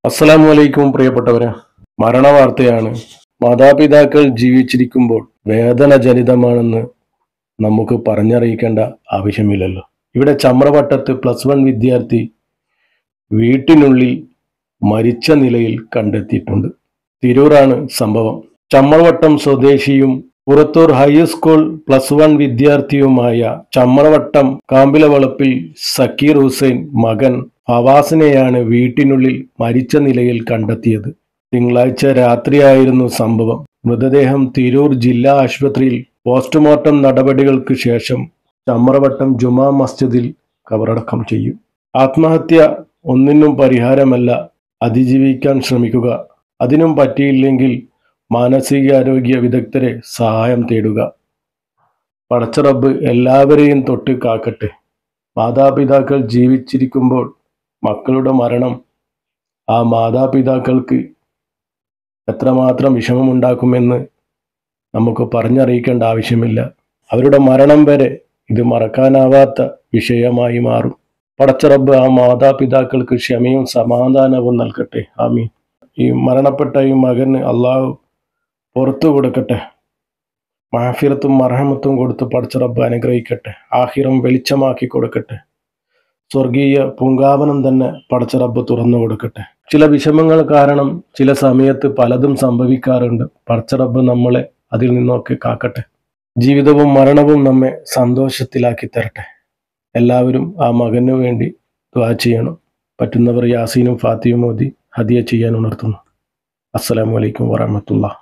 അസ്സലാമു അലൈക്കും പ്രിയപ്പെട്ടവരെ. മരണവാർത്തയാണ്. മാതാപിതാക്കൾ ജീവിച്ചിരിക്കുമ്പോൾ വേദന ജനിതമാണെന്ന് നമുക്ക് പറഞ്ഞറിയിക്കേണ്ട ആവശ്യമില്ലല്ലോ. ഇവിടെ ചമ്രവട്ടത്ത് +1 വിദ്യാർത്ഥി വീട്ടിനുള്ളിൽ മരിച്ച നിലയിൽ കണ്ടെത്തിയിട്ടുണ്ട്. തിരൂരാണ് സംഭവം. ചമ്രവട്ടം സ്വദേശിയും പുറത്തൂർ ഹൈസ്കൂൾ +1 വിദ്യാർത്ഥിയുമായ ചമ്രവട്ടം കാമ്പിലവളപ്പിൽ സക്കീർ ഹുസൈൻ മകൻ ഫവാസിനെയാണ് വീട്ടിനുള്ളിൽ മരിച്ച നിലയിൽ കണ്ടെത്തിയത്. തിങ്കളാഴ്ച രാത്രിയായിരുന്നു സംഭവം. മൃതദേഹം തിരൂർ ജില്ലാ ആശുപത്രിയിൽ പോസ്റ്റ്മോർട്ടം നടപടികൾക്ക് ശേഷം ചമ്രവട്ടം ജുമാ മസ്ജിദിൽ കബറടക്കം ചെയ്യും. ആത്മഹത്യ ഒന്നിനും പരിഹാരമല്ല. അതിജീവിക്കാൻ ശ്രമിക്കുക. അതിനും പറ്റിയില്ലെങ്കിൽ മാനസികാരോഗ്യ വിദഗ്ധരെ സഹായം തേടുക. പടച്ച റബ്ബ് എല്ലാവരെയും തൊട്ട് കാക്കട്ടെ. മാതാപിതാക്കൾ ജീവിച്ചിരിക്കുമ്പോൾ മക്കളുടെ മരണം ആ മാതാപിതാക്കൾക്ക് എത്രമാത്രം വിഷമമുണ്ടാക്കുമെന്ന് നമുക്ക് പറഞ്ഞറിയിക്കേണ്ട ആവശ്യമില്ല. അവരുടെ മരണം വരെ ഇത് മറക്കാനാവാത്ത വിഷയമായി മാറും. പടച്ച റബ്ബ് ആ മാതാപിതാക്കൾക്ക് ക്ഷമയും സമാധാനവും നൽകട്ടെ. ആമീൻ. ഈ മരണപ്പെട്ട ഈ മകന് അള്ളാഹു പുറത്തു കൊടുക്കട്ടെ. മഹഫിറത്തും മർഹമത്തും കൊടുത്ത് പടച്ച റബ്ബ് അനുഗ്രഹിക്കട്ടെ. ആഖിറം വെളിച്ചമാക്കി കൊടുക്കട്ടെ. സ്വർഗീയ പൂങ്കാവനം തന്നെ പടച്ച റബ്ബ് തുറന്നു കൊടുക്കട്ടെ. ചില വിഷമങ്ങൾ കാരണം ചില സമയത്ത് പലതും സംഭവിക്കാറുണ്ട്. പടച്ച റബ്ബ് നമ്മളെ അതിൽ നിന്നൊക്കെ കാക്കട്ടെ. ജീവിതവും മരണവും നമ്മെ സന്തോഷത്തിലാക്കി തരട്ടെ. എല്ലാവരും ആ മകനു വേണ്ടി ദുആ ചെയ്യണം. പറ്റുന്നവർ യാസീനും ഫാത്തിഹയും ഓതി ഹദിയ ചെയ്യാൻ ഉണർത്തുന്നു. അസ്സലാമു അലൈക്കും വറഹ്മത്തുള്ളാഹി.